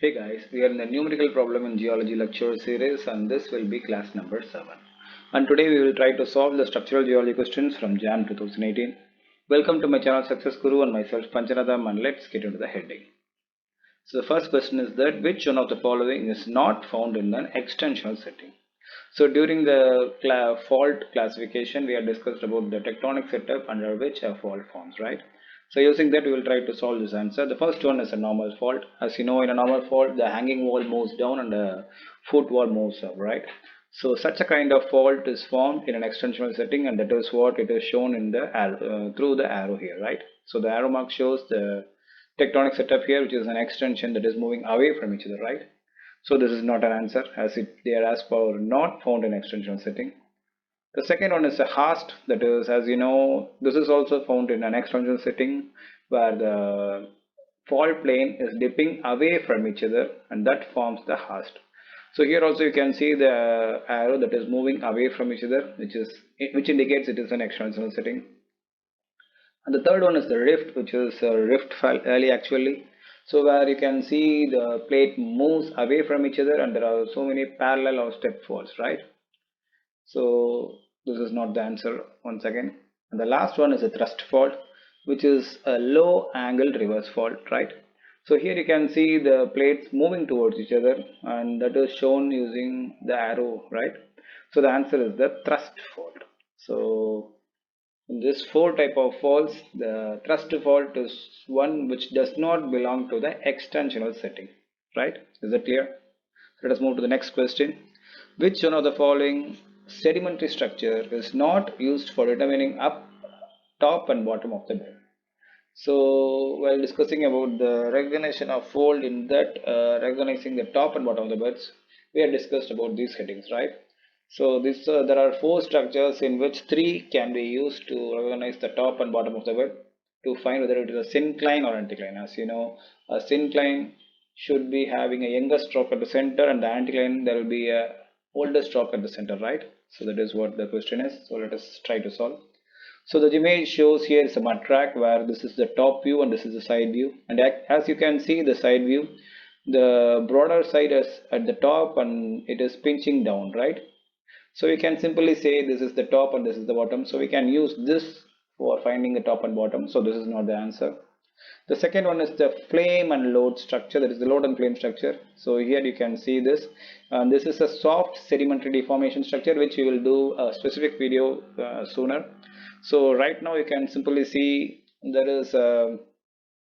Hey guys, we are in the numerical problem in geology lecture series and this will be class number 7. And today we will try to solve the structural geology questions from Jan 2018. Welcome to my channel Success Guru and myself Panchanatham, and let's get into the heading. So the first question is that which one of the following is not found in an extensional setting? So during the fault classification, we have discussed about the tectonic setup under which a fault forms, right? So using that, we will try to solve this answer. The first one is a normal fault. As you know, in a normal fault, the hanging wall moves down and the foot wall moves up, right? So such a kind of fault is formed in an extensional setting, and that is what it is shown in the through the arrow here, right? So the arrow mark shows the tectonic setup here, which is an extension that is moving away from each other, right? So this is not an answer as they are as per not found in extensional setting. The second one is a hast, that is, as you know, this is also found in an extensional setting where the fault plane is dipping away from each other and that forms the hast. So here also you can see the arrow that is moving away from each other, which indicates it is an extensional setting. And the third one is the rift, which is a rift early actually. So where you can see the plate moves away from each other and there are so many parallel or step faults, right? So this is not the answer once again. And the last one is a thrust fault, which is a low angle reverse fault, right? So here you can see the plates moving towards each other and that is shown using the arrow, right? So the answer is the thrust fault. So in this four type of faults, the thrust fault is one which does not belong to the extensional setting, right? Is that clear? Let us move to the next question. Which one of the following sedimentary structure is not used for determining up, top and bottom of the bed? So while discussing about the recognition of fold in that recognizing the top and bottom of the beds, we have discussed about these headings, right? So this there are four structures in which three can be used to recognize the top and bottom of the bed to find whether it is a syncline or anticline. As you know, a syncline should be having a younger stroke at the center, and the anticline there will be a older stroke at the center, right? So that is what the question is. So let us try to solve. So the image shows here is a mud track where this is the top view and this is the side view. And as you can see the side view, the broader side is at the top and it is pinching down, right? So we can simply say this is the top and this is the bottom. So we can use this for finding the top and bottom. So this is not the answer. The second one is the flame and load structure, that is the load and flame structure. So here you can see this, and this is a soft sedimentary deformation structure which we will do a specific video sooner. So right now you can simply see there is a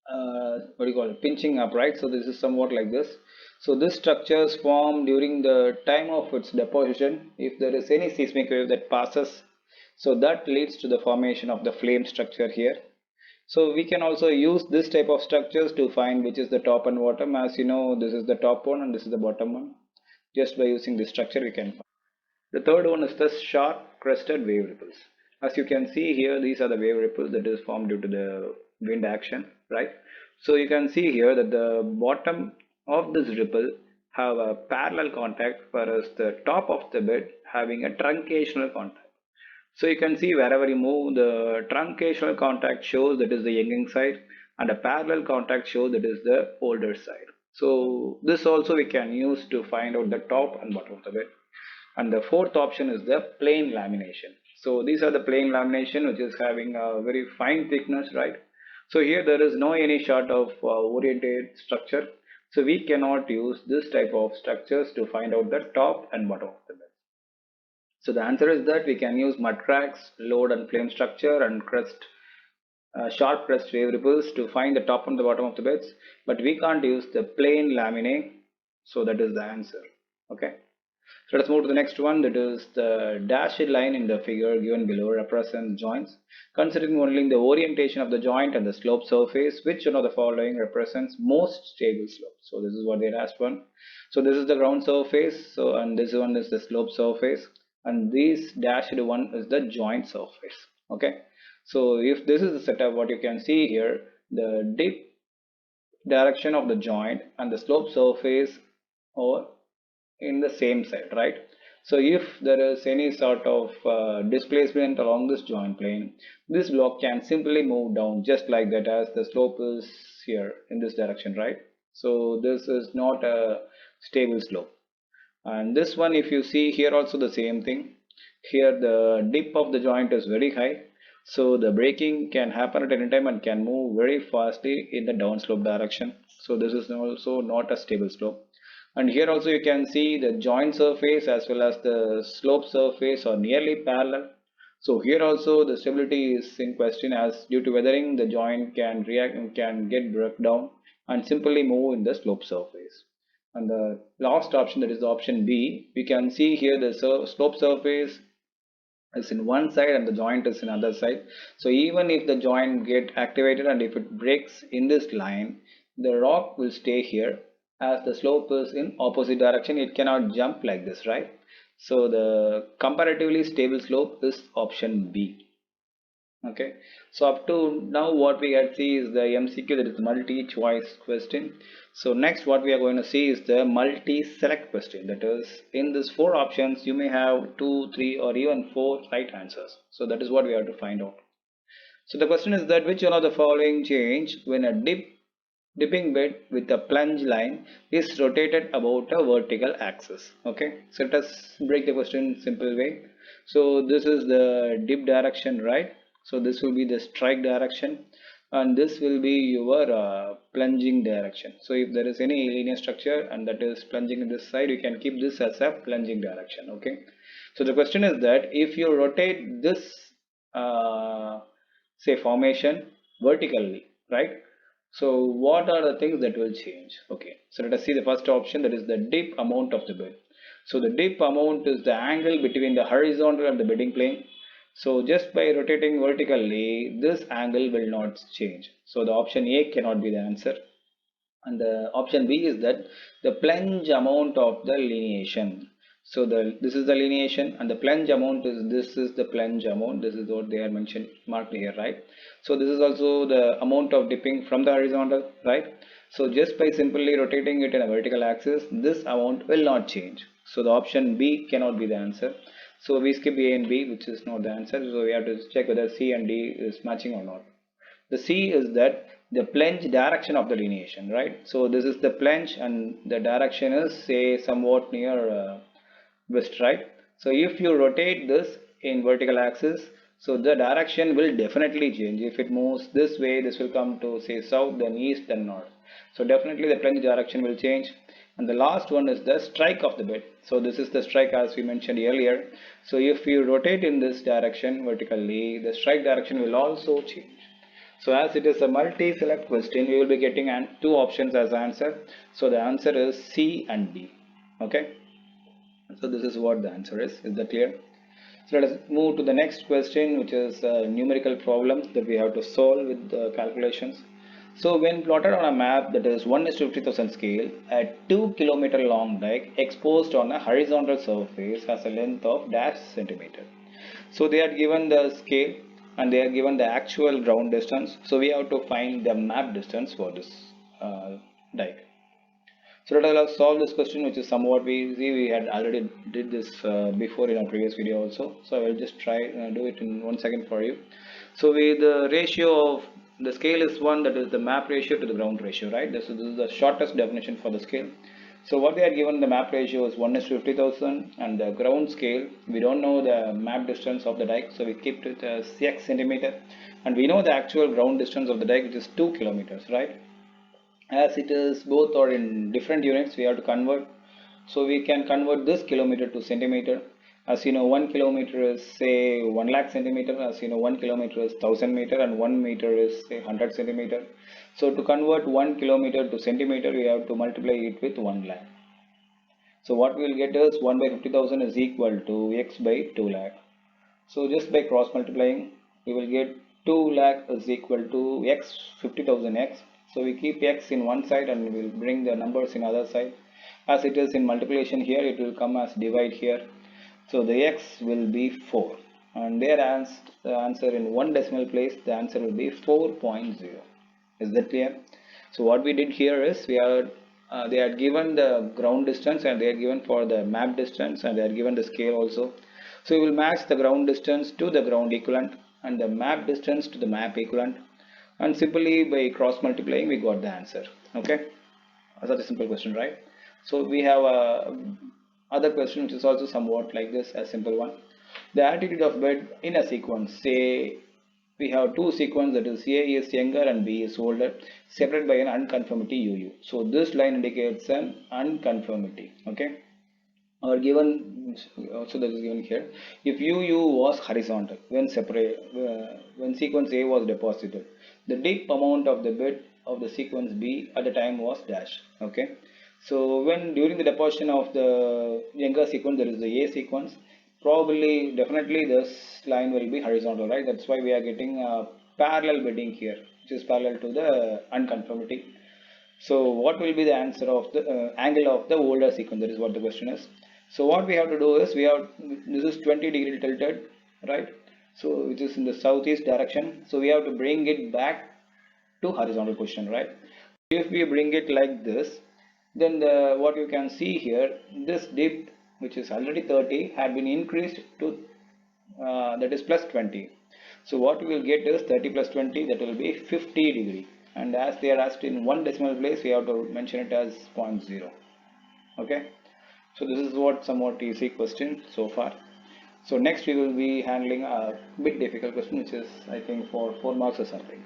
what do you call it, pinching up, right? So this is somewhat like this. So this structure is formed during the time of its deposition. If there is any seismic wave that passes, so that leads to the formation of the flame structure here. So we can also use this type of structures to find which is the top and bottom. As you know, this is the top one and this is the bottom one. Just by using this structure we can find. The third one is the sharp crested wave ripples. As you can see here, these are the wave ripples that is formed due to the wind action, right? So you can see here that the bottom of this ripple have a parallel contact, whereas the top of the bed having a truncational contact. So you can see wherever you move, the truncational contact shows that is the young side and a parallel contact shows that is the older side. So this also we can use to find out the top and bottom of the bed. And the fourth option is the plane lamination. So these are the plane lamination which is having a very fine thickness, right? So here there is no any sort of oriented structure. So we cannot use this type of structures to find out the top and bottom of the bed. So the answer is that we can use mud cracks, load and flame structure and sharp crest wave ripples to find the top and the bottom of the beds, but we can't use the plane laminae. So that is the answer. Okay. So let's move to the next one, that is the dashed line in the figure given below represents joints. Considering only the orientation of the joint and the slope surface, which one of the following represents most stable slope? So this is what they asked one. So this is the ground surface, so and this one is the slope surface, and this dashed one is the joint surface. Okay. So if this is the setup, what you can see here, the dip direction of the joint and the slope surface or in the same side, right? So if there is any sort of displacement along this joint plane, this block can simply move down just like that, as the slope is here in this direction, right? So this is not a stable slope. And this one, if you see here also the same thing. Here the dip of the joint is very high, so the braking can happen at any time and can move very fastly in the downslope direction. So this is also not a stable slope. And here also you can see the joint surface as well as the slope surface are nearly parallel. So here also the stability is in question, as due to weathering the joint can get broken down and simply move in the slope surface. And the last option, that is the option B, we can see here the slope surface is in one side and the joint is in other side. So even if the joint get activated and if it breaks in this line, the rock will stay here, as the slope is in opposite direction. It cannot jump like this, right? So the comparatively stable slope is option B. Okay, so up to now what we had see is the MCQ, that is multi-choice question. So next what we are going to see is the multi-select question. That is, in these four options you may have two, three, or even four right answers. So that is what we have to find out. So the question is that which one of the following change when a dipping bed with a plunge line is rotated about a vertical axis. Okay, so let us break the question in simple way. So this is the dip direction, right? So this will be the strike direction, and this will be your plunging direction. So if there is any linear structure and that is plunging in this side, you can keep this as a plunging direction. Okay, so the question is that if you rotate this uh, say formation vertically, right? So what are the things that will change? Okay, so let us see the first option, that is the dip amount of the bed. So the dip amount is the angle between the horizontal and the bedding plane. So just by rotating vertically, this angle will not change. So the option A cannot be the answer. And the option B is that the plunge amount of the lineation. So this is the lineation, and the plunge amount is, this is the plunge amount. This is what they are mentioned marked here, right? So this is also the amount of dipping from the horizontal, right? So just by simply rotating it in a vertical axis, this amount will not change. So the option B cannot be the answer. So we skip A and B, which is not the answer. So we have to check whether C and D is matching or not. The C is that the plunge direction of the lineation, right? So this is the plunge and the direction is say somewhat near west, right? So if you rotate this in vertical axis, so the direction will definitely change. If it moves this way, this will come to say south, then east, then north. So definitely the plunge direction will change. And the last one is the strike of the bed. So this is the strike as we mentioned earlier. So if you rotate in this direction vertically, the strike direction will also change. So as it is a multi-select question, we will be getting two options as answer. So the answer is C and D. Okay. So this is what the answer is. Is that clear? So let us move to the next question, which is a numerical problem that we have to solve with the calculations. So when plotted on a map that is 1:50,000 scale, a 2 kilometer long dike exposed on a horizontal surface has a length of dash centimeter. So they are given the scale and they are given the actual ground distance. So we have to find the map distance for this dike. So let us solve this question, which is somewhat easy. We had already did this before in our previous video also. So I will just try do it in 1 second for you. So with the ratio of the scale is 1, that is the map ratio to the ground ratio, right? This is the shortest definition for the scale. So what they are given, the map ratio is 1:50,000, and the ground scale, we don't know the map distance of the dike, so we keep it as x centimeter, and we know the actual ground distance of the dike, which is 2 kilometers, right? As it is both are in different units, we have to convert. So we can convert this kilometer to centimeter. As you know, 1 kilometer is say 1 lakh centimeter. As you know, 1 kilometer is 1000 meter, and 1 meter is say 100 centimeter. So to convert 1 kilometer to centimeter, we have to multiply it with 1 lakh. So what we will get is 1 by 50,000 is equal to x by 2 lakh. So just by cross multiplying, we will get 2 lakh is equal to x 50,000 x. So we keep x in one side and we will bring the numbers in other side. As it is in multiplication here, it will come as divide here. So the x will be 4. And there the answer in one decimal place, the answer will be 4.0. Is that clear? So what we did here is they are given the ground distance and they are given for the map distance and they are given the scale also. So we will match the ground distance to the ground equivalent and the map distance to the map equivalent, and simply by cross multiplying we got the answer. Okay. Such a simple question, right? So we have a other question which is also somewhat like this, a simple one. The attitude of bed in a sequence. Say we have two sequences, that is A is younger and B is older, separated by an unconformity UU. So this line indicates an unconformity. Okay, or given, so that is given here. If UU was horizontal when sequence A was deposited, the dip amount of the bed of the sequence B at the time was dash. Okay, so when during the deposition of the younger sequence, there is the A sequence, probably definitely this line will be horizontal, right? That's why we are getting a parallel bedding here, which is parallel to the unconformity. So what will be the answer of the angle of the older sequence? That is what the question is. So what we have to do is, we have, this is 20-degree tilted, right? So which is in the southeast direction. So we have to bring it back to horizontal position, right? If we bring it like this, then what you can see here, this dip, which is already 30, had been increased to that is plus 20. So what we will get is 30 plus 20, that will be 50 degree. And as they are asked in one decimal place, we have to mention it as 0.0. Okay. So this is what somewhat easy question so far. So next we will be handling a bit difficult question, which is I think for 4 marks or something.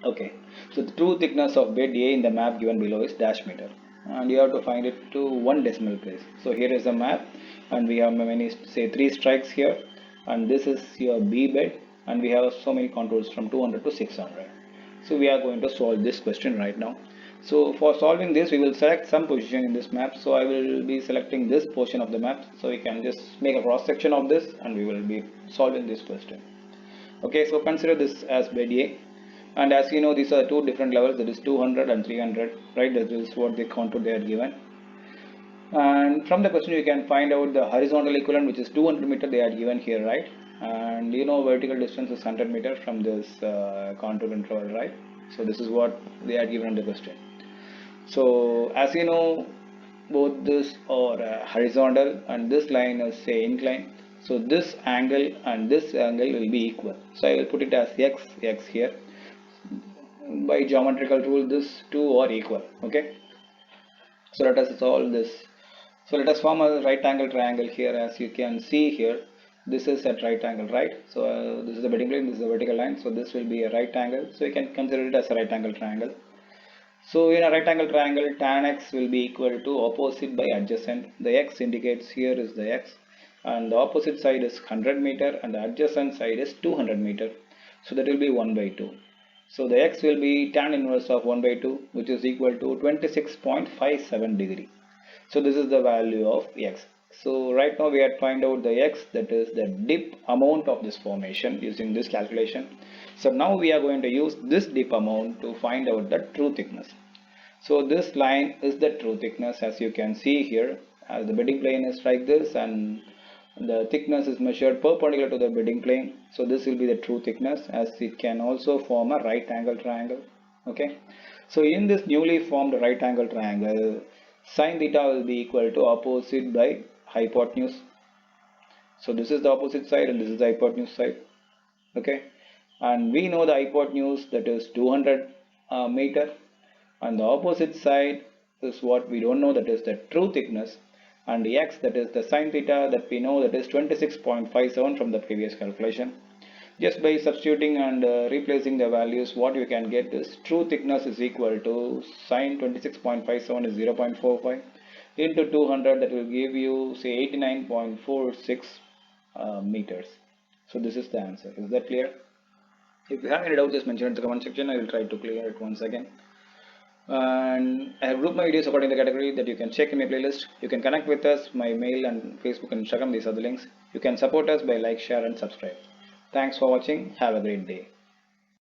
Okay, so the true thickness of bed A in the map given below is dash meter, and you have to find it to one decimal place. So here is the map, and we have many, say 3 strikes here, and this is your B bed, and we have so many contours from 200 to 600. So we are going to solve this question right now. So for solving this, we will select some position in this map. So I will be selecting this portion of the map, so we can just make a cross section of this, and we will be solving this question. Okay, so consider this as bed A, and as you know, these are two different levels, that is 200 and 300, right? That is what the contour they are given. And from the question you can find out the horizontal equivalent, which is 200 meter they are given here, right? And you know vertical distance is 100 meter from this contour interval, right? So this is what they are given in the question. So as you know, both this are horizontal, and this line is say inclined. So this angle and this angle will be equal. So I will put it as x here. By geometrical rule, this two are equal. Okay. So let us solve this. So let us form a right angle triangle here. As you can see here, this is at right angle, right? So this is the bedding plane, this is the vertical line. So this will be a right angle. So you can consider it as a right angle triangle. So in a right angle triangle, tan x will be equal to opposite by adjacent. The x indicates here is the x, and the opposite side is 100 meter and the adjacent side is 200 meter. So that will be 1 by 2. So the x will be tan inverse of 1 by 2, which is equal to 26.57 degree. So this is the value of x. So right now we have to find out the x, that is the dip amount of this formation, using this calculation. So now we are going to use this dip amount to find out the true thickness. So this line is the true thickness, as you can see here, as the bedding plane is like this and the thickness is measured perpendicular to the bedding plane. So this will be the true thickness, as it can also form a right angle triangle. Okay, so in this newly formed right angle triangle, sin theta will be equal to opposite by hypotenuse. So this is the opposite side and this is the hypotenuse side. Okay, and we know the hypotenuse, that is 200 meter, and the opposite side is what we don't know, that is the true thickness, and the x, that is the sin theta, that we know, that is 26.57 from the previous calculation. Just by substituting and replacing the values, what you can get is true thickness is equal to sin 26.57 is 0.45 into 200, that will give you say 89.46 meters. So this is the answer. Is that clear? If you have any doubt, just mention it in the comment section. I will try to clear it once again. And I have grouped my videos according to the category that you can check in my playlist. You can connect with us, my mail and Facebook and Instagram, these are the links. You can support us by like, share and subscribe. Thanks for watching. Have a great day.